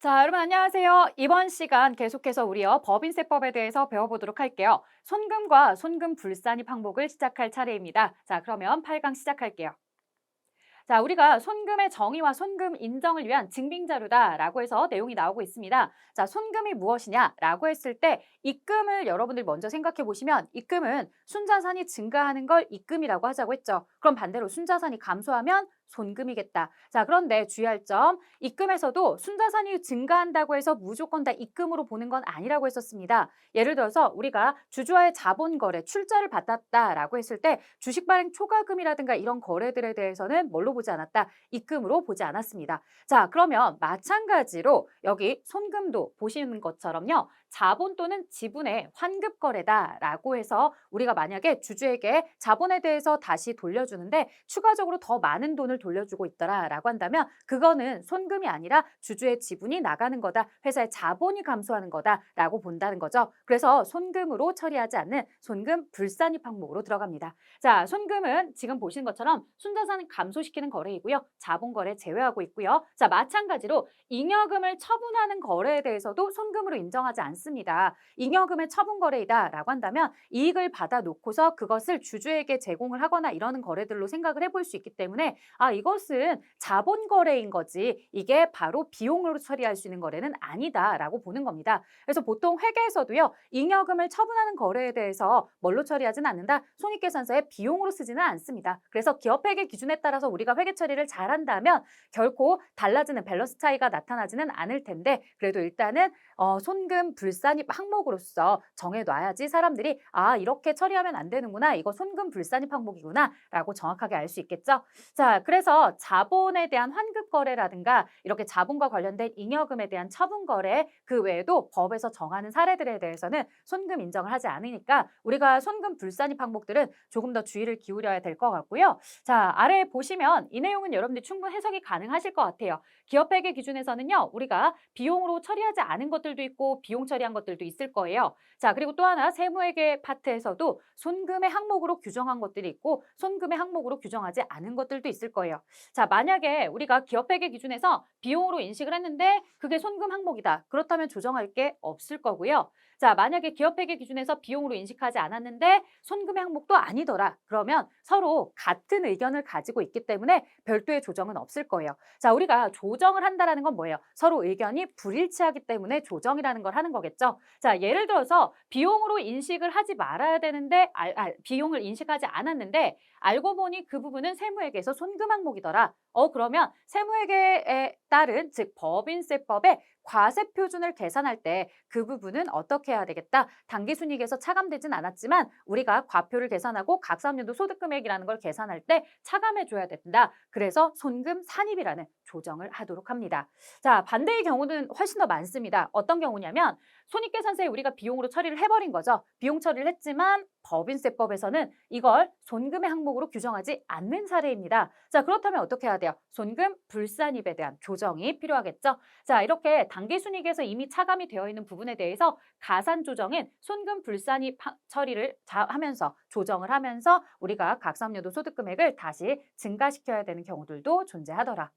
자, 여러분 안녕하세요. 이번 시간 계속해서 우리요 법인세법에 대해서 배워보도록 할게요. 손금과 손금 불산입 항목을 시작할 차례입니다. 자, 그러면 8강 시작할게요. 자, 우리가 손금의 정의와 손금 인정을 위한 증빙자료다라고 해서 내용이 나오고 있습니다. 자, 손금이 무엇이냐라고 했을 때 입금을 여러분들 먼저 생각해 보시면 입금은 순자산이 증가하는 걸 입금이라고 하자고 했죠. 그럼 반대로 순자산이 감소하면 손금이겠다. 자, 그런데 주의할 점, 입금에서도 순자산이 증가한다고 해서 무조건 다 입금으로 보는 건 아니라고 했었습니다. 예를 들어서 우리가 주주와의 자본거래, 출자를 받았다라고 했을 때 주식 발행 초과금이라든가 이런 거래들에 대해서는 뭘로 보지 않았다? 입금으로 보지 않았습니다. 자, 그러면 마찬가지로 여기 손금도 보시는 것처럼요. 자본 또는 지분의 환급 거래다라고 해서 우리가 만약에 주주에게 자본에 대해서 다시 돌려주는데 추가적으로 더 많은 돈을 돌려주고 있더라라고 한다면 그거는 손금이 아니라 주주의 지분이 나가는 거다. 회사의 자본이 감소하는 거다라고 본다는 거죠. 그래서 손금으로 처리하지 않는 손금 불산입 항목으로 들어갑니다. 자, 손금은 지금 보시는 것처럼 순자산 감소시키는 거래이고요. 자본 거래 제외하고 있고요. 자, 마찬가지로 잉여금을 처분하는 거래에 대해서도 손금으로 인정하지 않습니다. 잉여금의 처분 거래이다라고 한다면 이익을 받아 놓고서 그것을 주주에게 제공을 하거나 이러는 거래들로 생각을 해볼 수 있기 때문에 이것은 자본 거래인 거지 이게 바로 비용으로 처리할 수 있는 거래는 아니다라고 보는 겁니다. 그래서 보통 회계에서도요. 잉여금을 처분하는 거래에 대해서 뭘로 처리하지는 않는다. 손익계산서에 비용으로 쓰지는 않습니다. 그래서 기업회계 기준에 따라서 우리가 회계 처리를 잘한다면 결코 달라지는 밸런스 차이가 나타나지는 않을 텐데 그래도 일단은 손금 불산입 항목으로서 정해놔야지 사람들이 이렇게 처리하면 안 되는구나. 이거 손금 불산입 항목이구나 라고 정확하게 알 수 있겠죠. 자, 그래서 자본에 대한 환급 거래라든가 이렇게 자본과 관련된 잉여금에 대한 처분 거래 그 외에도 법에서 정하는 사례들에 대해서는 손금 인정을 하지 않으니까 우리가 손금 불산입 항목들은 조금 더 주의를 기울여야 될 것 같고요. 자, 아래에 보시면 이 내용은 여러분들이 충분 해석이 가능하실 것 같아요. 기업회계 기준에서는요. 우리가 비용으로 처리하지 않은 것들도 있고 비용 처리한 것들도 있을 거예요. 자, 그리고 또 하나 세무회계 파트에서도 손금의 항목으로 규정한 것들이 있고 손금의 항목으로 규정하지 않은 것들도 있을 거예요. 자, 만약에 우리가 기업회계 기준에서 비용으로 인식을 했는데 그게 손금 항목이다. 그렇다면 조정할 게 없을 거고요. 자, 만약에 기업회계 기준에서 비용으로 인식하지 않았는데 손금의 항목도 아니더라. 그러면 서로 같은 의견을 가지고 있기 때문에 별도의 조정은 없을 거예요. 자, 우리가 조정을 한다라는 건 뭐예요? 서로 의견이 불일치하기 때문에 조정이라는 걸 하는 거겠죠. 자, 예를 들어서 비용으로 인식을 하지 말아야 되는데 비용을 인식하지 않았는데 알고 보니 그 부분은 세무회계에서 손금 항목이더라. 그러면 세무회계에 따른 즉 법인세법의 과세 표준을 계산할 때 그 부분은 어떻게 해야 되겠다? 당기순이익에서 차감되진 않았지만 우리가 과표를 계산하고 각3년도 소득금액이라는 걸 계산할 때 차감해 줘야 된다. 그래서 손금 산입이라는 조정을 하도록 합니다. 자, 반대의 경우는 훨씬 더 많습니다. 어떤 경우냐면 손익계산서에 우리가 비용으로 처리를 해버린 거죠. 비용 처리를 했지만 법인세법에서는 이걸 손금의 항목으로 규정하지 않는 사례입니다. 자, 그렇다면 어떻게 해야 돼요? 손금 불산입에 대한 조정이 필요하겠죠. 자, 이렇게 당기순이익에서 이미 차감이 되어 있는 부분에 대해서 가산 조정은 손금 불산입 처리를 하면서 조정을 하면서 우리가 각3년도 소득금액을 다시 증가시켜야 되는 경우들도 존재하더라.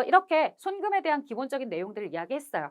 이렇게 손금에 대한 기본적인 내용들을 이야기했어요.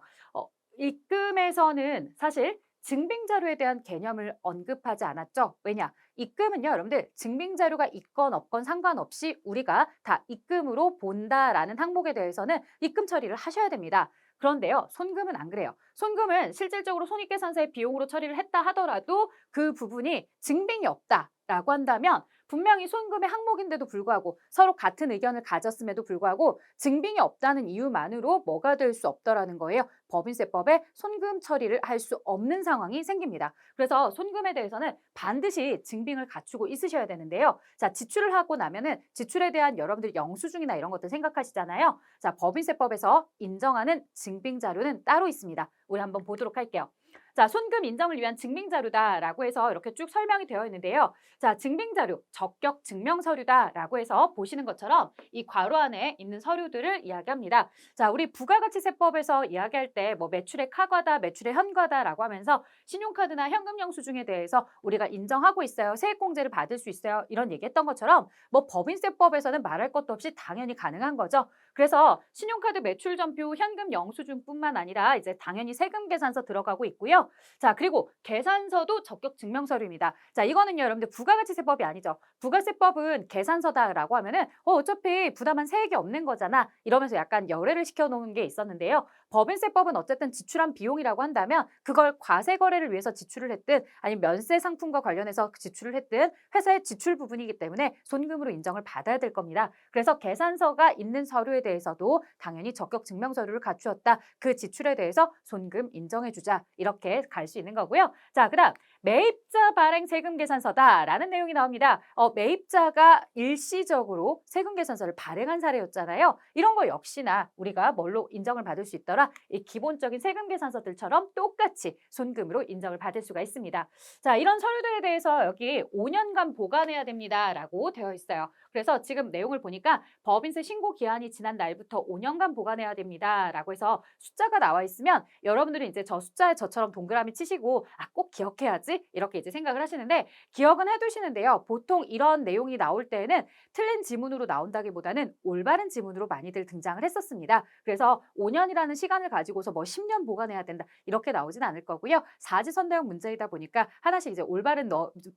입금에서는 사실 증빙자료에 대한 개념을 언급하지 않았죠. 왜냐? 입금은요, 여러분들 증빙자료가 있건 없건 상관없이 우리가 다 입금으로 본다라는 항목에 대해서는 입금 처리를 하셔야 됩니다. 그런데요, 손금은 안 그래요. 손금은 실질적으로 손익계산서의 비용으로 처리를 했다 하더라도 그 부분이 증빙이 없다라고 한다면 분명히 손금의 항목인데도 불구하고 서로 같은 의견을 가졌음에도 불구하고 증빙이 없다는 이유만으로 뭐가 될 수 없다라는 거예요. 법인세법에 손금 처리를 할 수 없는 상황이 생깁니다. 그래서 손금에 대해서는 반드시 증빙을 갖추고 있으셔야 되는데요. 자, 지출을 하고 나면은 지출에 대한 여러분들 영수증이나 이런 것들 생각하시잖아요. 자, 법인세법에서 인정하는 증빙 자료는 따로 있습니다. 우리 한번 보도록 할게요. 자, 손금 인정을 위한 증빙자료다라고 해서 이렇게 쭉 설명이 되어 있는데요. 자, 증빙자료, 적격 증명서류다라고 해서 보시는 것처럼 이 괄호 안에 있는 서류들을 이야기합니다. 자, 우리 부가가치세법에서 이야기할 때 뭐 매출의 카과다, 매출의 현과다라고 하면서 신용카드나 현금 영수증에 대해서 우리가 인정하고 있어요. 세액공제를 받을 수 있어요. 이런 얘기했던 것처럼 뭐 법인세법에서는 말할 것도 없이 당연히 가능한 거죠. 그래서 신용카드 매출 전표 현금 영수증뿐만 아니라 이제 당연히 세금 계산서 들어가고 있고요. 자, 그리고 계산서도 적격 증명서류입니다. 자, 이거는요, 여러분들 부가가치세법이 아니죠. 부가세법은 계산서다라고 하면은 어차피 부담한 세액이 없는 거잖아. 이러면서 약간 열애를 시켜놓은 게 있었는데요. 법인세법은 어쨌든 지출한 비용이라고 한다면 그걸 과세 거래를 위해서 지출을 했든 아니면 면세 상품과 관련해서 지출을 했든 회사의 지출 부분이기 때문에 손금으로 인정을 받아야 될 겁니다. 그래서 계산서가 있는 서류에 대해서도 당연히 적격 증명 서류를 갖추었다. 그 지출에 대해서 손금 인정해주자. 이렇게 갈 수 있는 거고요. 자, 그다음 매입자 발행 세금 계산서다라는 내용이 나옵니다. 매입자가 일시적으로 세금 계산서를 발행한 사례였잖아요. 이런 거 역시나 우리가 뭘로 인정을 받을 수 있더라? 이 기본적인 세금 계산서들처럼 똑같이 손금으로 인정을 받을 수가 있습니다. 자, 이런 서류들에 대해서 여기 5년간 보관해야 됩니다라고 되어 있어요. 그래서 지금 내용을 보니까 법인세 신고 기한이 지난 날부터 5년간 보관해야 됩니다라고 해서 숫자가 나와 있으면 여러분들이 이제 저 숫자에 저처럼 동그라미 치시고 꼭 기억해야지 이렇게 이제 생각을 하시는데 기억은 해두시는데요. 보통 이런 내용이 나올 때에는 틀린 지문으로 나온다기보다는 올바른 지문으로 많이들 등장을 했었습니다. 그래서 5년이라는 시간을 가지고서 뭐 10년 보관해야 된다 이렇게 나오진 않을 거고요. 사지선다형 문제이다 보니까 하나씩 이제 올바른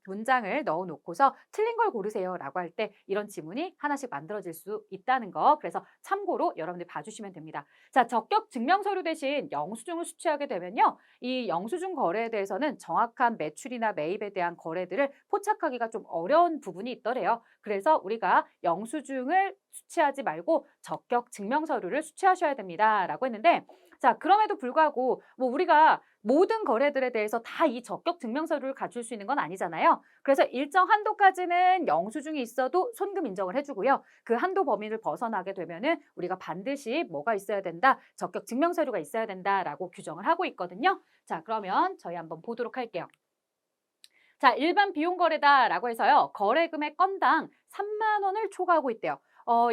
문장을 넣어놓고서 틀린 걸 고르세요라고 할 때 이런 지문이 하나씩 만들어질 수 있다는 거. 그래서 참고로 여러분들 봐주시면 됩니다. 자, 적격 증명서류 대신 영수증을 수취하게 되면요. 이 영수증 거래에 대해서는 정확한 매출이나 매입에 대한 거래들을 포착하기가 좀 어려운 부분이 있더래요. 그래서 우리가 영수증을 수취하지 말고 적격 증명서류를 수취하셔야 됩니다라고 했는데 자, 그럼에도 불구하고 뭐 우리가 모든 거래들에 대해서 다 이 적격 증명서류를 갖출 수 있는 건 아니잖아요. 그래서 일정 한도까지는 영수증이 있어도 손금 인정을 해주고요. 그 한도 범위를 벗어나게 되면은 우리가 반드시 뭐가 있어야 된다? 적격 증명서류가 있어야 된다라고 규정을 하고 있거든요. 자, 그러면 저희 한번 보도록 할게요. 자, 일반 비용 거래다라고 해서요. 거래 금액 건당 3만 원을 초과하고 있대요.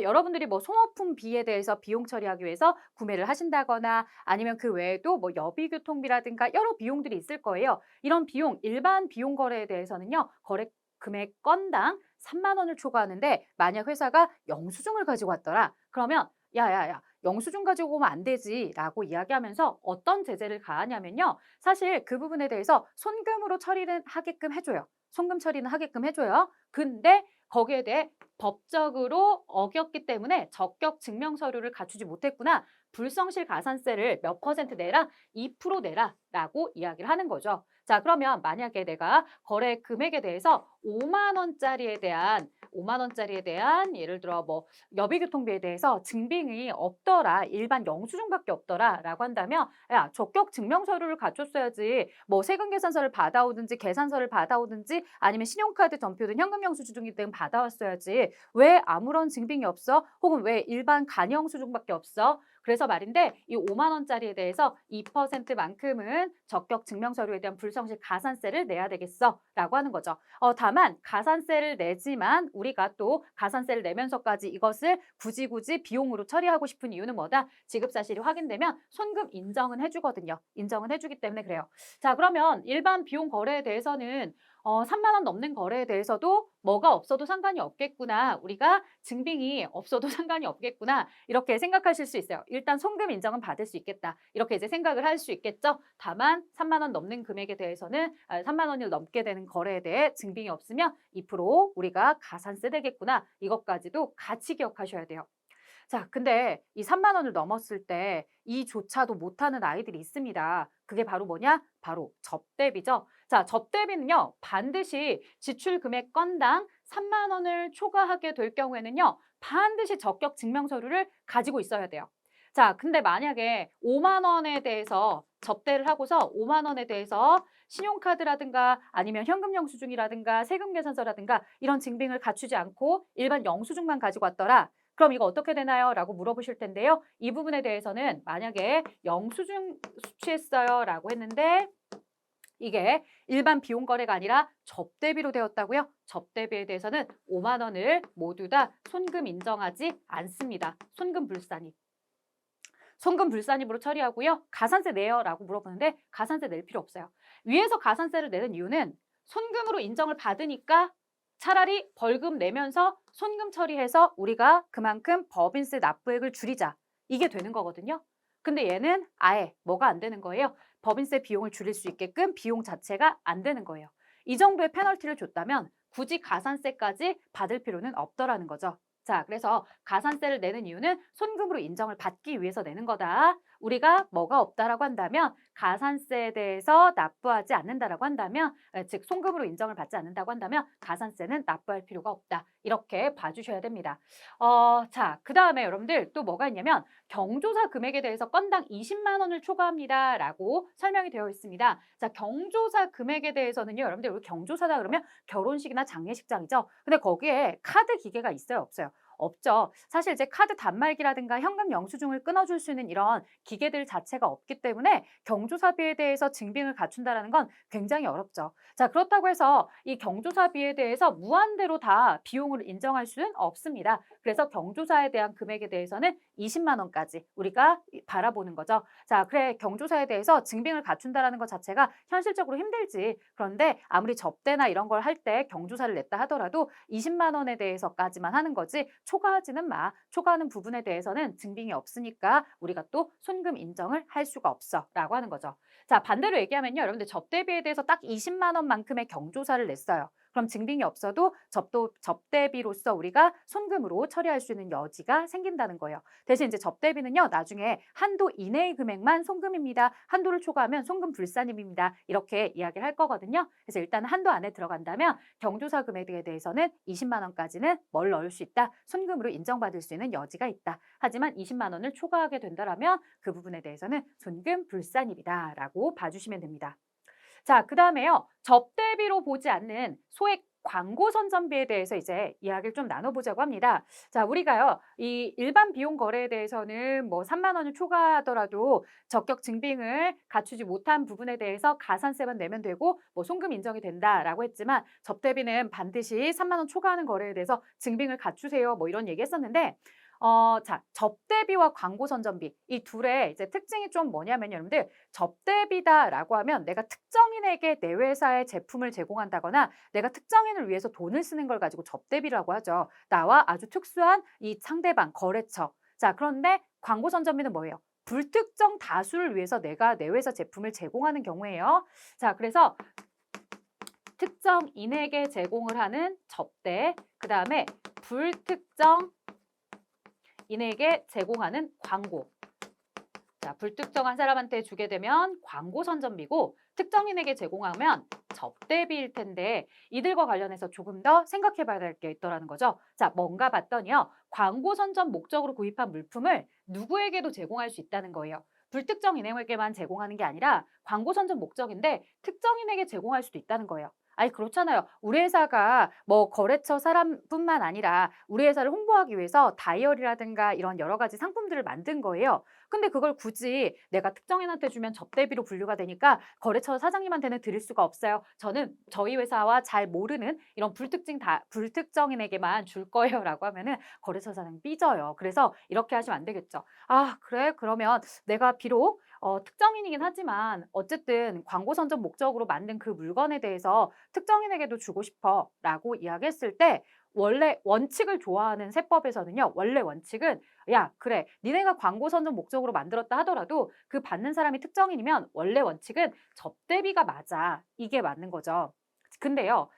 여러분들이 뭐 소모품비에 대해서 비용 처리하기 위해서 구매를 하신다거나 아니면 그 외에도 뭐 여비교통비라든가 여러 비용들이 있을 거예요. 이런 비용, 일반 비용 거래에 대해서는요. 거래 금액 건당 3만 원을 초과하는데 만약 회사가 영수증을 가지고 왔더라. 그러면 야야야 영수증 가지고 오면 안 되지라고 이야기하면서 어떤 제재를 가하냐면요. 사실 그 부분에 대해서 손금으로 처리는 하게끔 해줘요. 손금 처리는 하게끔 해줘요. 근데 거기에 대해 법적으로 어겼기 때문에 적격 증명 서류를 갖추지 못했구나. 불성실 가산세를 몇 퍼센트 내라? 2% 내라라고 이야기를 하는 거죠. 자, 그러면 만약에 내가 거래 금액에 대해서 5만 원짜리에 대한 예를 들어 뭐 여비교통비에 대해서 증빙이 없더라. 일반 영수증밖에 없더라라고 한다면 야, 적격 증명 서류를 갖췄어야지. 뭐 세금 계산서를 받아오든지 계산서를 받아오든지 아니면 신용카드 전표든 현금 영수증이든 받아왔어야지. 왜 아무런 증빙이 없어? 혹은 왜 일반 간이영수증밖에 없어? 그래서 말인데 이 5만 원짜리에 대해서 2%만큼은 적격 증명 서류에 대한 불성실 가산세를 내야 되겠어 라고 하는 거죠. 다만 가산세를 내지만 우리가 또 가산세를 내면서까지 이것을 굳이 비용으로 처리하고 싶은 이유는 뭐다? 지급 사실이 확인되면 손금 인정은 해주거든요. 인정은 해주기 때문에 그래요. 자, 그러면 일반 비용 거래에 대해서는 3만 원 넘는 거래에 대해서도 뭐가 없어도 상관이 없겠구나. 우리가 증빙이 없어도 상관이 없겠구나. 이렇게 생각하실 수 있어요. 일단 손금 인정은 받을 수 있겠다. 이렇게 이제 생각을 할 수 있겠죠. 다만 3만 원 넘는 금액에 대해서는 3만 원을 넘게 되는 거래에 대해 증빙이 없으면 2% 우리가 가산세 되겠구나. 이것까지도 같이 기억하셔야 돼요. 자, 근데 이 3만 원을 넘었을 때 이조차도 못하는 아이들이 있습니다. 그게 바로 뭐냐? 바로 접대비죠. 자, 접대비는요. 반드시 지출 금액 건당 3만 원을 초과하게 될 경우에는요. 반드시 적격 증명 서류를 가지고 있어야 돼요. 자, 근데 만약에 5만 원에 대해서 접대를 하고서 5만 원에 대해서 신용카드라든가 아니면 현금 영수증이라든가 세금 계산서라든가 이런 증빙을 갖추지 않고 일반 영수증만 가지고 왔더라. 그럼 이거 어떻게 되나요? 라고 물어보실 텐데요. 이 부분에 대해서는 만약에 영수증 수취했어요 라고 했는데 이게 일반 비용 거래가 아니라 접대비로 되었다고요? 접대비에 대해서는 5만 원을 모두 다 손금 인정하지 않습니다. 손금 불산입. 손금 불산입으로 처리하고요. 가산세 내요라고 물어보는데 가산세 낼 필요 없어요. 위에서 가산세를 내는 이유는 손금으로 인정을 받으니까 차라리 벌금 내면서 손금 처리해서 우리가 그만큼 법인세 납부액을 줄이자. 이게 되는 거거든요. 근데 얘는 아예 뭐가 안 되는 거예요. 법인세 비용을 줄일 수 있게끔 비용 자체가 안 되는 거예요. 이 정도의 페널티를 줬다면 굳이 가산세까지 받을 필요는 없더라는 거죠. 자, 그래서 가산세를 내는 이유는 손금으로 인정을 받기 위해서 내는 거다. 우리가 뭐가 없다라고 한다면 가산세에 대해서 납부하지 않는다라고 한다면 즉 손금으로 인정을 받지 않는다고 한다면 가산세는 납부할 필요가 없다. 이렇게 봐주셔야 됩니다. 자, 그다음에 여러분들 또 뭐가 있냐면 경조사 금액에 대해서 건당 20만 원을 초과합니다. 라고 설명이 되어 있습니다. 자, 경조사 금액에 대해서는요. 여러분들 우리 경조사다 그러면 결혼식이나 장례식장이죠. 근데 거기에 카드 기계가 있어요, 없어요? 없죠. 사실 이제 카드 단말기라든가 현금 영수증을 끊어줄 수 있는 이런 기계들 자체가 없기 때문에 경조사비에 대해서 증빙을 갖춘다는 건 굉장히 어렵죠. 자, 그렇다고 해서 이 경조사비에 대해서 무한대로 다 비용을 인정할 수는 없습니다. 그래서 경조사에 대한 금액에 대해서는 20만 원까지 우리가 바라보는 거죠. 자, 그래 경조사에 대해서 증빙을 갖춘다는 것 자체가 현실적으로 힘들지. 그런데 아무리 접대나 이런 걸 할 때 경조사를 냈다 하더라도 20만 원에 대해서까지만 하는 거지 초과하지는 마. 초과하는 부분에 대해서는 증빙이 없으니까 우리가 또 손금 인정을 할 수가 없어 라고 하는 거죠. 자, 반대로 얘기하면요. 여러분들 접대비에 대해서 딱 20만 원만큼의 경조사를 냈어요. 그럼 증빙이 없어도 접대비로서 우리가 손금으로 처리할 수 있는 여지가 생긴다는 거예요. 대신 이제 접대비는요. 나중에 한도 이내의 금액만 손금입니다. 한도를 초과하면 손금 불산입니다. 이렇게 이야기를 할 거거든요. 그래서 일단 한도 안에 들어간다면 경조사 금액에 대해서는 20만 원까지는 뭘 넣을 수 있다. 손금으로 인정받을 수 있는 여지가 있다. 하지만 20만 원을 초과하게 된다면 그 부분에 대해서는 손금 불산입니다. 라고 봐주시면 됩니다. 자, 그다음에요. 접대비로 보지 않는 소액 광고 선전비에 대해서 이제 이야기를 좀 나눠보자고 합니다. 자, 우리가요, 이 일반 비용 거래에 대해서는 뭐 3만 원을 초과하더라도 적격 증빙을 갖추지 못한 부분에 대해서 가산세만 내면 되고 뭐 송금 인정이 된다라고 했지만 접대비는 반드시 3만 원 초과하는 거래에 대해서 증빙을 갖추세요. 뭐 이런 얘기 했었는데 자, 접대비와 광고 선전비 이 둘의 이제 특징이 좀 뭐냐면 여러분들 접대비다라고 하면 내가 특정인에게 내 회사의 제품을 제공한다거나 내가 특정인을 위해서 돈을 쓰는 걸 가지고 접대비라고 하죠. 나와 아주 특수한 이 상대방 거래처. 자, 그런데 광고 선전비는 뭐예요? 불특정 다수를 위해서 내가 내 회사 제품을 제공하는 경우예요. 자, 그래서 특정인에게 제공을 하는 접대, 그 다음에 불특정 인에게 제공하는 광고. 자, 불특정한 사람한테 주게 되면 광고 선전비고 특정인에게 제공하면 접대비일 텐데 이들과 관련해서 조금 더 생각해 봐야 될 게 있더라는 거죠. 자, 뭔가 봤더니요. 광고 선전 목적으로 구입한 물품을 누구에게도 제공할 수 있다는 거예요. 불특정인에게만 제공하는 게 아니라 광고 선전 목적인데 특정인에게 제공할 수도 있다는 거예요. 아니 그렇잖아요. 우리 회사가 뭐 거래처 사람뿐만 아니라 우리 회사를 홍보하기 위해서 다이어리라든가 이런 여러 가지 상품들을 만든 거예요. 근데 그걸 굳이 내가 특정인한테 주면 접대비로 분류가 되니까 거래처 사장님한테는 드릴 수가 없어요. 저는 저희 회사와 잘 모르는 이런 불특정인에게만 줄 거예요라고 하면은 거래처 사장님 삐져요. 그래서 이렇게 하시면 안 되겠죠. 아, 그래? 그러면 내가 비록 특정인이긴 하지만 어쨌든 광고 선전 목적으로 만든 그 물건에 대해서 특정인에게도 주고 싶어 라고 이야기했을 때 원래 원칙을 좋아하는 세법에서는요. 원래 원칙은 야 그래 니네가 광고 선전 목적으로 만들었다 하더라도 그 받는 사람이 특정인이면 원래 원칙은 접대비가 맞아. 이게 맞는 거죠. 근데요.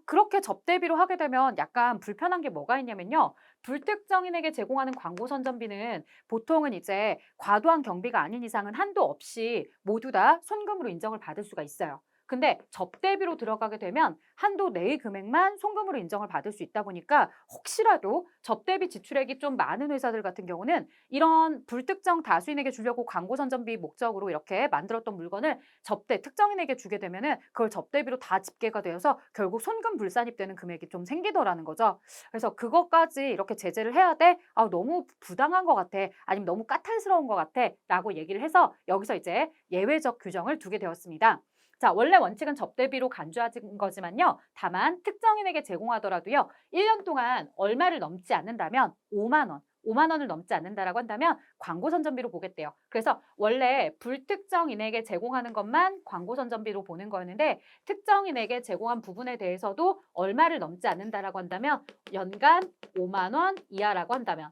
그렇게 접대비로 하게 되면 약간 불편한 게 뭐가 있냐면요. 불특정인에게 제공하는 광고 선전비는 보통은 이제 과도한 경비가 아닌 이상은 한도 없이 모두 다 손금으로 인정을 받을 수가 있어요. 근데 접대비로 들어가게 되면 한도 내의 금액만 송금으로 인정을 받을 수 있다 보니까 혹시라도 접대비 지출액이 좀 많은 회사들 같은 경우는 이런 불특정 다수인에게 주려고 광고 선전비 목적으로 이렇게 만들었던 물건을 특정인에게 주게 되면은 그걸 접대비로 다 집계가 되어서 결국 손금 불산입되는 금액이 좀 생기더라는 거죠. 그래서 그것까지 이렇게 제재를 해야 돼? 아, 너무 부당한 것 같아. 아니면 너무 까탈스러운 것 같아. 라고 얘기를 해서 여기서 이제 예외적 규정을 두게 되었습니다. 자, 원래 원칙은 접대비로 간주하는 거지만요. 다만 특정인에게 제공하더라도요. 1년 동안 얼마를 넘지 않는다면 5만 원. 5만 원을 넘지 않는다라고 한다면 광고 선전비로 보겠대요. 그래서 원래 불특정인에게 제공하는 것만 광고 선전비로 보는 거였는데 특정인에게 제공한 부분에 대해서도 얼마를 넘지 않는다라고 한다면 연간 5만 원 이하라고 한다면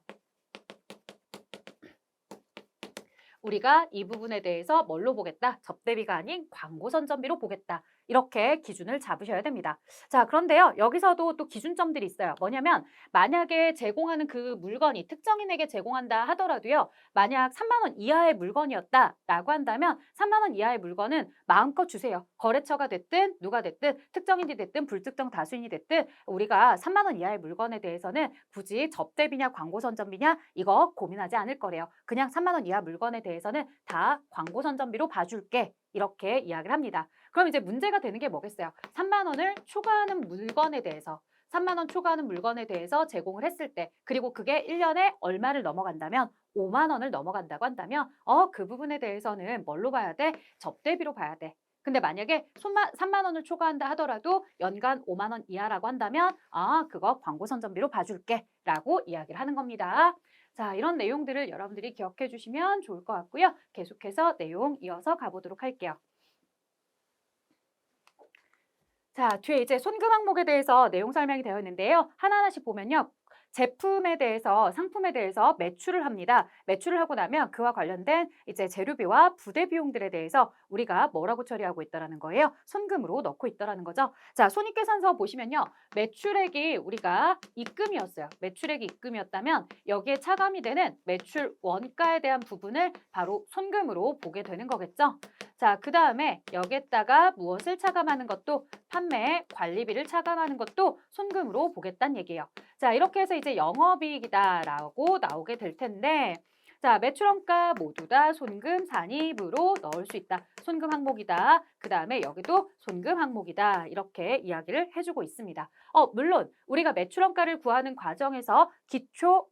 우리가 이 부분에 대해서 뭘로 보겠다? 접대비가 아닌 광고 선전비로 보겠다. 이렇게 기준을 잡으셔야 됩니다. 자, 그런데요. 여기서도 또 기준점들이 있어요. 뭐냐면 만약에 제공하는 그 물건이 특정인에게 제공한다 하더라도요. 만약 3만 원 이하의 물건이었다라고 한다면 3만 원 이하의 물건은 마음껏 주세요. 거래처가 됐든 누가 됐든 특정인이 됐든 불특정 다수인이 됐든 우리가 3만 원 이하의 물건에 대해서는 굳이 접대비냐 광고 선전비냐 이거 고민하지 않을 거래요. 그냥 3만 원 이하 물건에 대해서는 다 광고 선전비로 봐줄게. 이렇게 이야기를 합니다. 그럼 이제 문제가 되는 게 뭐겠어요? 3만 원을 초과하는 물건에 대해서 3만 원 초과하는 물건에 대해서 제공을 했을 때 그리고 그게 1년에 얼마를 넘어간다면 5만 원을 넘어간다고 한다면 그 부분에 대해서는 뭘로 봐야 돼? 접대비로 봐야 돼. 근데 만약에 3만 원을 초과한다 하더라도 연간 5만 원 이하라고 한다면 그거 광고 선전비로 봐줄게 라고 이야기를 하는 겁니다. 자, 이런 내용들을 여러분들이 기억해 주시면 좋을 것 같고요. 계속해서 내용 이어서 가보도록 할게요. 자, 뒤에 이제 손금 항목에 대해서 내용 설명이 되어 있는데요. 하나하나씩 보면요. 제품에 대해서, 상품에 대해서 매출을 합니다. 매출을 하고 나면 그와 관련된 이제 재료비와 부대 비용들에 대해서 우리가 뭐라고 처리하고 있다라는 거예요? 손금으로 넣고 있다라는 거죠. 자, 손익계산서 보시면요. 매출액이 우리가 입금이었어요. 매출액이 입금이었다면 여기에 차감이 되는 매출 원가에 대한 부분을 바로 손금으로 보게 되는 거겠죠. 자, 그 다음에 여기에다가 무엇을 차감하는 것도 판매 관리비를 차감하는 것도 손금으로 보겠다는 얘기예요. 자, 이렇게 해서 이제 영업이익이다라고 나오게 될 텐데 자, 매출원가 모두 다 손금 산입으로 넣을 수 있다. 손금 항목이다. 그 다음에 여기도 손금 항목이다. 이렇게 이야기를 해주고 있습니다. 물론 우리가 매출원가를 구하는 과정에서 기초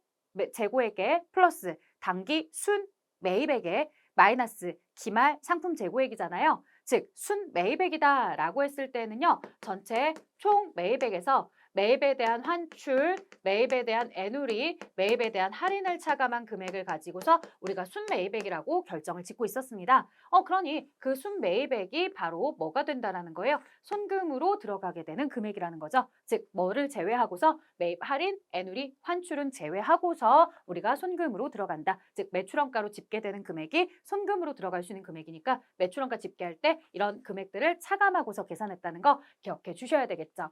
재고액에 플러스 단기 순 매입액에 마이너스 기말 상품 재고액이잖아요. 즉, 순 매입액이다라고 했을 때는요. 전체 총 매입액에서 매입에 대한 환출, 매입에 대한 애누리, 매입에 대한 할인을 차감한 금액을 가지고서 우리가 순매입액이라고 결정을 짓고 있었습니다. 그러니 그 순매입액이 바로 뭐가 된다라는 거예요? 손금으로 들어가게 되는 금액이라는 거죠. 즉, 뭐를 제외하고서 매입, 할인, 애누리, 환출은 제외하고서 우리가 손금으로 들어간다. 즉, 매출원가로 집계되는 금액이 손금으로 들어갈 수 있는 금액이니까 매출원가 집계할 때 이런 금액들을 차감하고서 계산했다는 거 기억해 주셔야 되겠죠.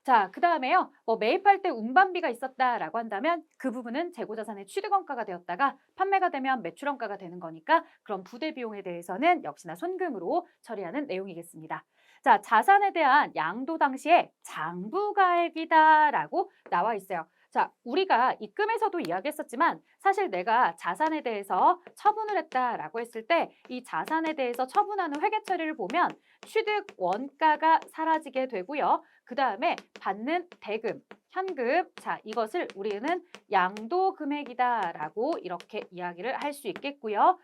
자, 그 다음에요. 매입할 때 운반비가 있었다라고 한다면 그 부분은 재고자산의 취득원가가 되었다가 판매가 되면 매출원가가 되는 거니까 그런 부대 비용에 대해서는 역시나 손금으로 처리하는 내용이겠습니다. 자, 자산에 대한 양도 당시에 장부가액이다라고 나와 있어요. 자, 우리가 입금에서도 이야기했었지만 사실 내가 자산에 대해서 처분을 했다라고 했을 때 이 자산에 대해서 처분하는 회계 처리를 보면 취득 원가가 사라지게 되고요. 그 다음에 받는 대금, 현금, 자, 이것을 우리는 양도 금액이다라고 이렇게 이야기를 할 수 있겠고요.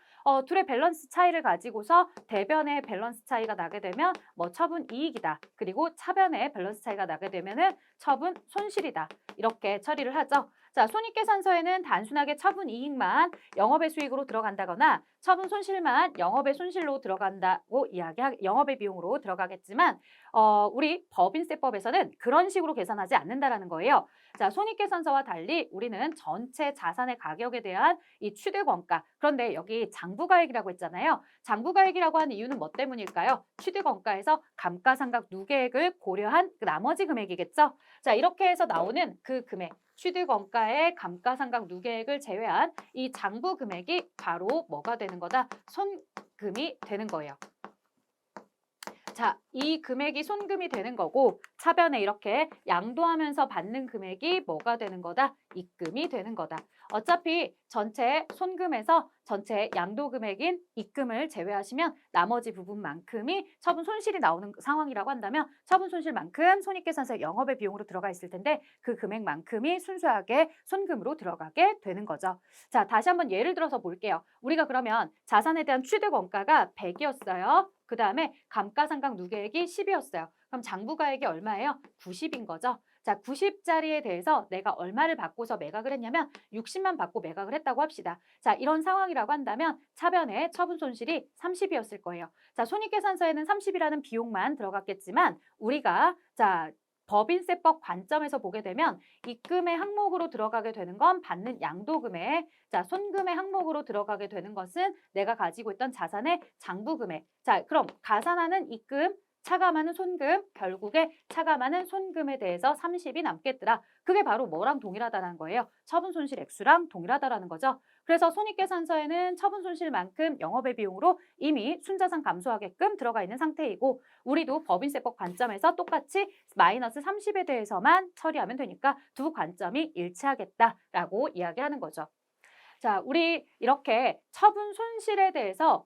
둘의 밸런스 차이를 가지고서 대변의 밸런스 차이가 나게 되면 처분 이익이다. 그리고 차변의 밸런스 차이가 나게 되면은 처분 손실이다. 이렇게 처리를 하죠. 자, 손익계산서에는 단순하게 처분 이익만 영업의 수익으로 들어간다거나 처분 손실만 영업의 손실로 들어간다고 영업의 비용으로 들어가겠지만 우리 법인세법에서는 그런 식으로 계산하지 않는다라는 거예요. 자, 손익계산서와 달리 우리는 전체 자산의 가격에 대한 이 취득원가. 그런데 여기 장부가액이라고 했잖아요. 장부가액이라고 한 이유는 뭐 때문일까요? 취득원가에서 감가상각 누계액을 고려한 그 나머지 금액이겠죠. 자, 이렇게 해서 나오는 그 금액. 취득원가의 감가상각 누계액을 제외한 이 장부 금액이 바로 뭐가 되는 거다? 손금이 되는 거예요. 자, 이 금액이 손금이 되는 거고 차변에 이렇게 양도하면서 받는 금액이 뭐가 되는 거다? 입금이 되는 거다. 어차피 전체 손금에서 전체 양도 금액인 입금을 제외하시면 나머지 부분만큼이 처분 손실이 나오는 상황이라고 한다면 처분 손실만큼 손익계산서에 영업의 비용으로 들어가 있을 텐데 그 금액만큼이 순수하게 손금으로 들어가게 되는 거죠. 자, 다시 한번 예를 들어서 볼게요. 우리가 그러면 자산에 대한 취득 원가가 100이었어요. 그 다음에 감가상각 누계액이 10이었어요. 그럼 장부가액이 얼마예요? 90인 거죠. 자, 90짜리에 대해서 내가 얼마를 받고서 매각을 했냐면 60만 받고 매각을 했다고 합시다. 자, 이런 상황이라고 한다면 차변에 처분 손실이 30이었을 거예요. 자, 손익계산서에는 30이라는 비용만 들어갔겠지만 우리가 법인세법 관점에서 보게 되면 입금의 항목으로 들어가게 되는 건 받는 양도금액, 자, 손금의 항목으로 들어가게 되는 것은 내가 가지고 있던 자산의 장부금액. 자, 그럼 가산하는 입금, 차감하는 손금, 결국에 차감하는 손금에 대해서 30이 남겠더라. 그게 바로 뭐랑 동일하다는 거예요? 처분 손실 액수랑 동일하다라는 거죠. 그래서 손익계산서에는 처분 손실만큼 영업의 비용으로 이미 순자산 감소하게끔 들어가 있는 상태이고 우리도 법인세법 관점에서 똑같이 마이너스 30에 대해서만 처리하면 되니까 두 관점이 일치하겠다라고 이야기하는 거죠. 자, 우리 이렇게 처분 손실에 대해서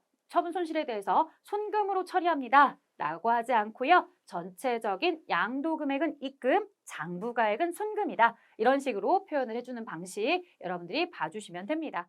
손금으로 처리합니다. 라고 하지 않고요. 전체적인 양도금액은 입금, 장부가액은 손금이다. 이런 식으로 표현을 해주는 방식 여러분들이 봐주시면 됩니다.